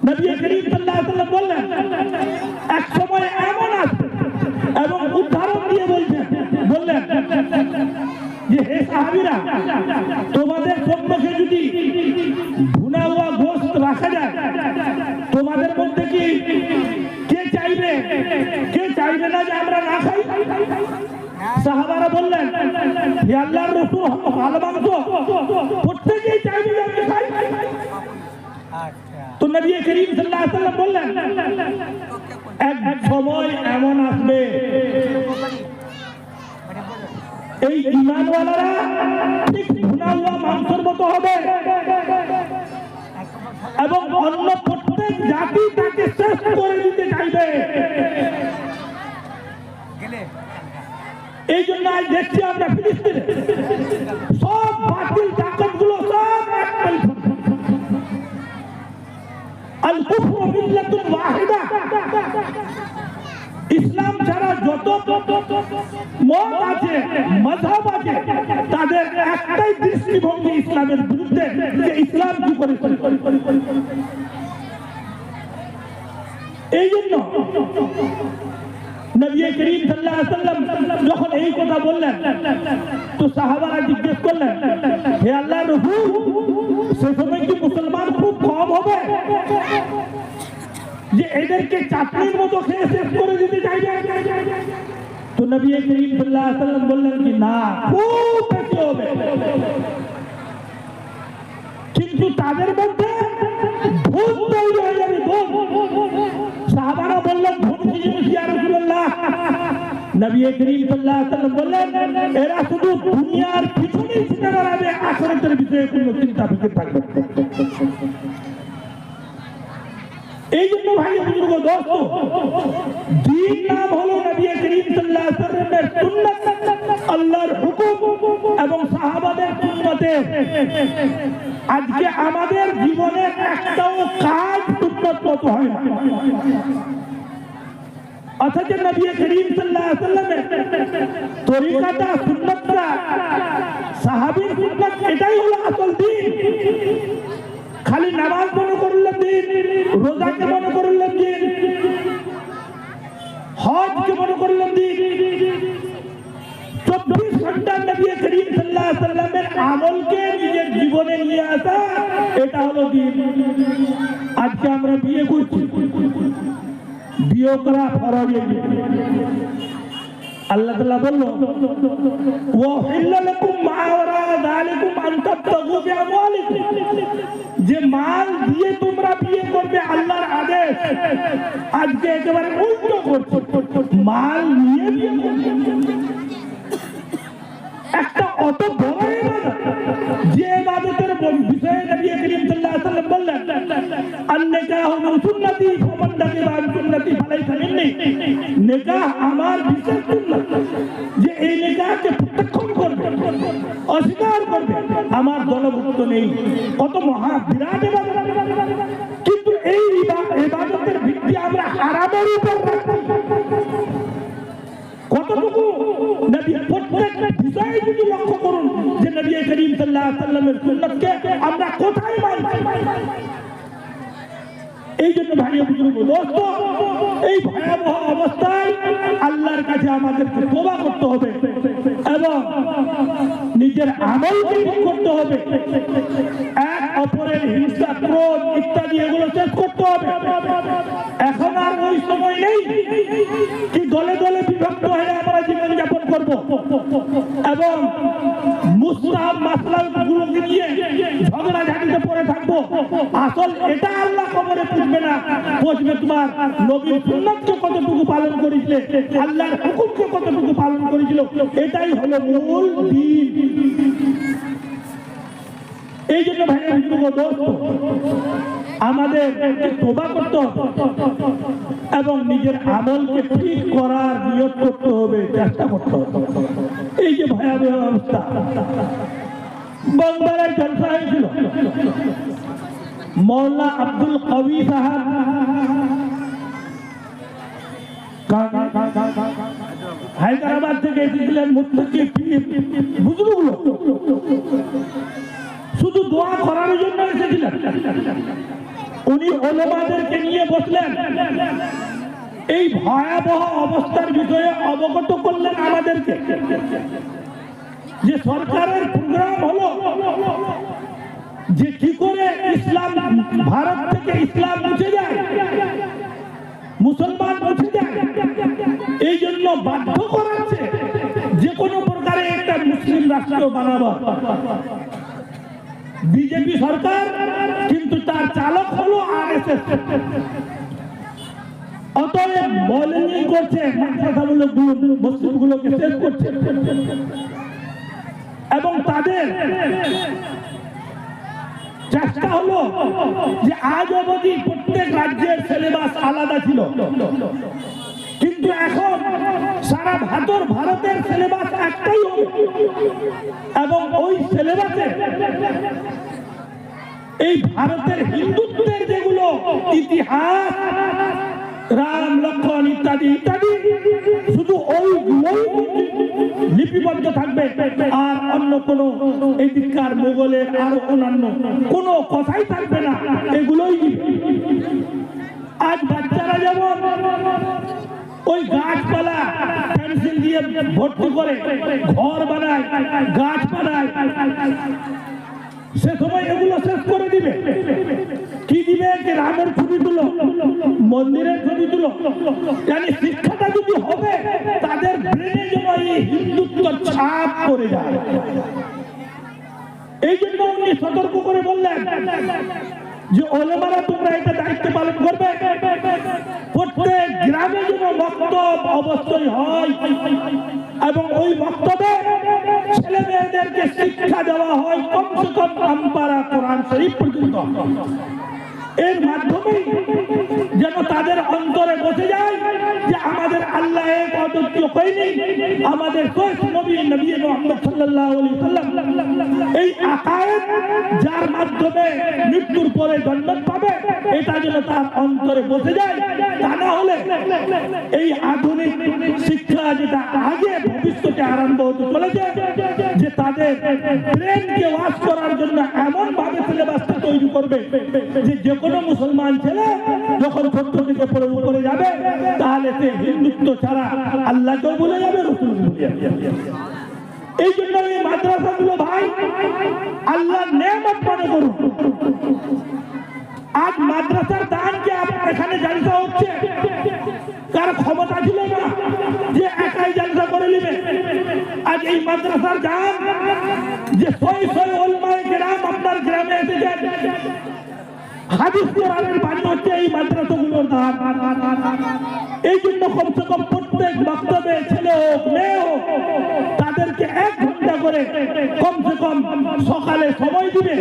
নবী করিম সাল্লাল্লাহু আলাইহি ওয়াসাল্লাম বললেন এক সময় এমন আসবে এবং উদাহরণ দিয়ে বললেন যে হে সাহাবীরা, তোমাদের সম্মুখে যদি ভুনা হওয়া গোশত রাখা যায়, তোমাদের মধ্যে কি কে চাইবে না যে আমরা না খাই? সাহাবারা বললেন হে আল্লাহর রাসূল, ভালো মাংস প্রত্যেকেই চাইবে যে আমরা খাই। তো নবী করিম সাল্লাল্লাহু আলাইহি ওয়াসাল্লাম বললেন এক সময় এমন আসবে এই ঈমানওয়ালারা ঠিক ভুনা হওয়া মাংসের মতো হবে এবং অন্য প্রত্যেক জাতি তাকে শেষ করে দিতে চাইবে। এই জন্য আজ দেখছি আমরা ফিলিস্তিনে সব বাতিল তাকতগুলো সব আল কুফরু মিল্লাতুন ওয়াহিদা, ইসলাম ছাড়া যত মত আছে, মাযহাব আছে, তাদের একটাই দৃষ্টিভঙ্গি ইসলামের বিরুদ্ধে, যে ইসলাম কি করে। এই জন্য নবী করিম সাল্লাল্লাহু আলাইহি ওয়াসাল্লাম যখন এই কথা বললেন তো সাহাবারা জিজ্ঞেস করলেন হে আল্লাহর রাসূল, সে সময় কি মুসলমান খুব কম হবে যে এদেরকে চাটনির মতো খেয়ে শেষ করে দিতে চাইবে? তো নবী করিম সাল্লাল্লাহু আলাইহি ওয়াসাল্লাম বললেন কি না, খুব বেশি হবে, কিন্তু তাদের মধ্যে ভূত তৈরি হয়ে যাবে। সাহাবারা বললেন ভূত কি জিনিস ইয়া রাসূলুল্লাহ? নবী করিম সাল্লাল্লাহু আলাইহি ওয়াসাল্লাম বললেন এরা শুধু দুনিয়ার পিছনেই ছুটে বেড়াবে, আখিরাতের বিষয়ে কোনো চিন্তা ফিকির থাকবে না। এই জন্য ভাই বুজুর্গ দোস্ত, দ্বীন নাম হলো নবী করিম সাল্লাল্লাহু আলাইহি ওয়াসাল্লামের সুন্নাত, আল্লাহর হুকুম এবং সাহাবাদের সুন্নতে। আজকে আমাদের জীবনের একটাও কাজ সুন্নত মতো হয় না, অথচ নবী করিম সাল্লাল্লাহু আলাইহি ওয়াসাল্লামের তরিকাটা, সুন্নতটা, সাহাবীর সুন্নাত, এটাই হলো আসল দ্বীন। খালি নামাজ মনে করলেন দিন, রোজাকে মনে করলেন দিন, হজকে মনে করলেন দিন, 24 ঘন্টা নবী করিম সাল্লাল্লাহু আলাইহি ওয়াসাল্লামের আমলকে নিজের জীবনে নিয়ে আসা, এটা হলো দিন। আজকে আমরা বিয়ে করছি, বিয়ে করা ফরজ। আল্লাহ তাআলা বলল ওয়া হিল্লা লাকুম মা ওয়ারা যালিকুম আন তাবতাগু বিআমওয়ালিকুম, যে মাল দিয়ে তোমরা বিয়ে করবে, আল্লাহর আদেশ। আজকে একেবারে উল্টো করছে, মাল নিয়ে বিয়ে করবে। একটা অত বড় ইবাদত, যে ইবাদতের বিষয়ে নবী করিম সাল্লাল্লাহু আলাইহি ওয়াসাল্লাম বললেন আন-নিকাহু মিন সুন্নতি ফামান রাগিবা আন সুন্নতি ফালাইসা মিন্নি, নিকাহ আমার বিশেষ সুন্নাত, যে এই নিকাহকে প্রত্যাখ্যান করবে, অস্বীকার করবে, আমার দলভুক্ত নেই। কত মহা বিরাট ইবাদত, কিন্তু এই ইবাদতের ভিত্তি আমরা হারামের উপর রাখছি। কতটুকু নবী প্রত্যেক বিষয়ে যদি লক্ষ্য করুন যে নবী করিম সাল্লাল্লাহু আলাইহি ওয়াসাল্লামের সুন্নাতকে আমরা কোথায় মানছি। এই জন্য ভাই বুজুর্গ দোস্ত, এই ভয়াবহ অবস্থায় আল্লাহর কাছে আমাদেরকে তওবা করতে হবে এবং নিজের আমলকে ঠিক করতে হবে। এক অপরের হিংসা, ক্রোধ ইত্যাদি এগুলো শেষ করতে হবে। এখন আর ওই সময় নেই কি দলে দলে বিভক্ত হয়ে আমরা জীবনযাপন করব এবং মুস্তাহাব মাসলাগুলোকে নিয়ে ঝগড়াঝাটিতে পড়ে থাকবো। আসল এটা আল্লাহ কবরে পুষবে না, পুষবে তোমার নবীর সুন্নাতকে কতটুকু পালন করেছিলে, আল্লাহর হুকুমকে কতটুকু পালন করেছিল, এটাই হলো মূল দ্বীন। এই জন্য ভাইয়া দোস্ত, আমাদের তওবা করতে হবে এবং নিজের আমলকে ঠিক করার নিয়ত করতে হবে, চেষ্টা করতে হবে। এই যে ভয়াবহ অবস্থা, বাংলার জলসা হয়েছিল, মৌলানা আব্দুল কবি সাহেব হায়দ্রাবাদ থেকে এসেছিলেন। মুত্তাকি বুজুর্গগুলো শুধু দোয়া করার জন্য এসেছিলেন। উনি ওলামাদেরকে নিয়ে বসলেন, এই ভয়াবহ অবস্থার বিষয়ে অবগত করলেন আমাদেরকে, যে সরকারের প্রোগ্রাম হলো যে কি করে ইসলাম ভারত থেকে ইসলাম মুছে যায়, মুসলমান মুছে যায়, এই জন্য বাধ্য করাচ্ছে যে কোনো প্রকারে একটা মুসলিম রাষ্ট্র বানাবো। বিজেপি সরকার, কিন্তু তার চালক হলো আরএসএস। অতএব মৌলবাদী করছে, মসজিদগুলোকে শেষ করছে, এবং তাদের চেষ্টা হলো যে আজ অবধি প্রত্যেক রাজ্যের সিলেবাস আলাদা ছিল, কিন্তু এখন সারা ভারতের সিলেবাস একটাই হবে, এবং ওই সিলেবাসে এই ভারতের হিন্দুত্বের যেগুলো ইতিহাস, রাম লক্ষ্মণ ইত্যাদি ইত্যাদি, শুধু ওইগুলোই লিপিবদ্ধ থাকবে, আর অন্য কোন এদিককার মোগলের আরো অন্যান্য কোনো কথাই থাকবে না, এগুলোই। আজ বাচ্চারা যেমন ওই গাছপালা পেন্সিল দিয়ে ভর্তি করে ঘর বানায়, গাছ বানায়, সে সময় এগুলো শেষ করে দিবে। কি দিবে? যে রামের ছবি তুলো, মন্দিরের ছবি তুলো। মানে শিক্ষাটা যদি হবে, তাদের ব্রেনে যেন এই হিন্দুত্ব ছাপ করে যায়। এই জন্য উনি সতর্ক করে বললেন যে ওলামারা তোমরা এটা দায়িত্ব পালন করবে, প্রত্যেক গ্রামে যেন বক্তব্য অবশ্যই হয়, এবং ওই বক্তব্যে ছেলে মেয়েদেরকে শিক্ষা দেওয়া হয় কমসে কম আমপারা কোরআন শরীফ পর্যন্ত। এর মাধ্যমে যেন তাদের অন্তরে বসে যায় যে আমাদের আল্লাহ এক, অদ্বিতীয় কেউ নেই, আমাদের শেষ নবী নবী মুহাম্মদ সাল্লাল্লাহু আলাইহি সাল্লাম, এই আকায়েদ যার মাধ্যমে মৃত্যুর পরে জান্নাত পাবে, এটা যেন তার অন্তরে বসে যায়। তা না হলে এই আধুনিক শিক্ষা যেটা আগে ভবিষ্যতে আরম্ভ হতে চলেছে, যে তাদের ব্রেনকে ওয়াশ করার জন্য এমন ভাবে সিলেবাসটা তৈরি করবে যে কোনো মুসলমান ছেলে যখন ছোট্ট থেকে পড়ে উপরে যাবে, তাহলে সে হিন্দুত্ব ছাড়া আল্লাহকেও ভুলে যাবে, রাসূলকে ভুলে যাবে। এই জন্য এই মাদ্রাসাগুলো ভাই আল্লাহর নেয়ামত মনে করুন। আজ মাদ্রাসার দান যে এখানে জালসা হচ্ছে, কার ক্ষমতা ছিল না যে একাই জালসা করে নেবে। আজ এই মাদ্রাসার দান যে শয় ওলামায়ে কেরাম আপনার গ্রামে এসেছেন, হাদিস কোরআনের বাণী হচ্ছে এই মাদ্রাসাগুলোর দান। এই জন্য কমসে কম প্রত্যেক বক্তব্যে ছেলে হোক মেয়ে হোক, তাদেরকে 1 ঘন্টা করে কমসে কম সকালে সময় দিবে।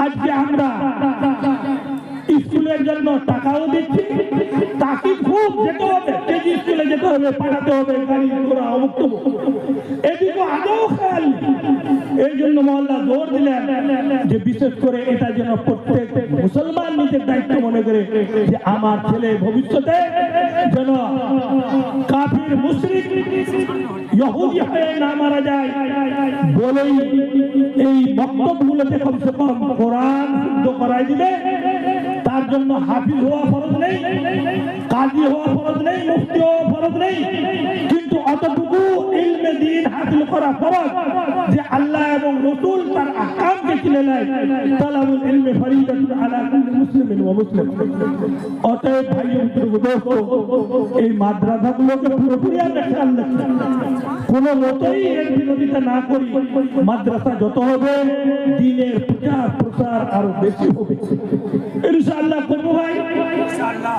আজকে আমরা স্কুলের জন্য টাকাও দিচ্ছি, তাকে খুব যেতে হবে, কেজি স্কুলে যেতে হবে, পাঠাতে হবে, গাড়ি ঘোড়া অমুক্ত, এদিকে আদৌ খেয়াল। এই জন্য মহল্লা জোর দিলেন যে বিশেষ করে এটা যেন প্রত্যেক মুসলমান নিজের দায়িত্ব মনে করে যে আমার ছেলে ভবিষ্যতে যেন কাফির মুশরিক ইহুদি হয়ে না মারা যায়, বলেই এই বক্তব্যগুলোতে কমসে কম কোরআন শুদ্ধ করাই দিবে। তার জন্য হাফিজ হওয়া ফরজ নেই, কাজী হওয়া ফরজ নেই, মুফতি হওয়া ফরজ নেই, কিন্তু অতটুকু ইলমে দ্বীন হাসিল করা ফরজ যে আল্লাহ এবং রাসূল তার আহকামকে চিনে নেয়। তালাবুল ইলমি ফরিদাতুন আলা কুল্লি মুসলিমিন ওয়া মুসলিম। অতএব ভাই ও দোস্ত, এই মাদ্রাসাগুলোকে পুরোপুরি আমরা খেয়াল রাখি, কোনো মতেই এর বিরোধিতা না করি। মাদ্রাসা যত হবে, দ্বীনের প্রচার প্রসার আরো বেশি হবে। ইনশাআল্লাহ করবো ভাই, ইনশাআল্লাহ।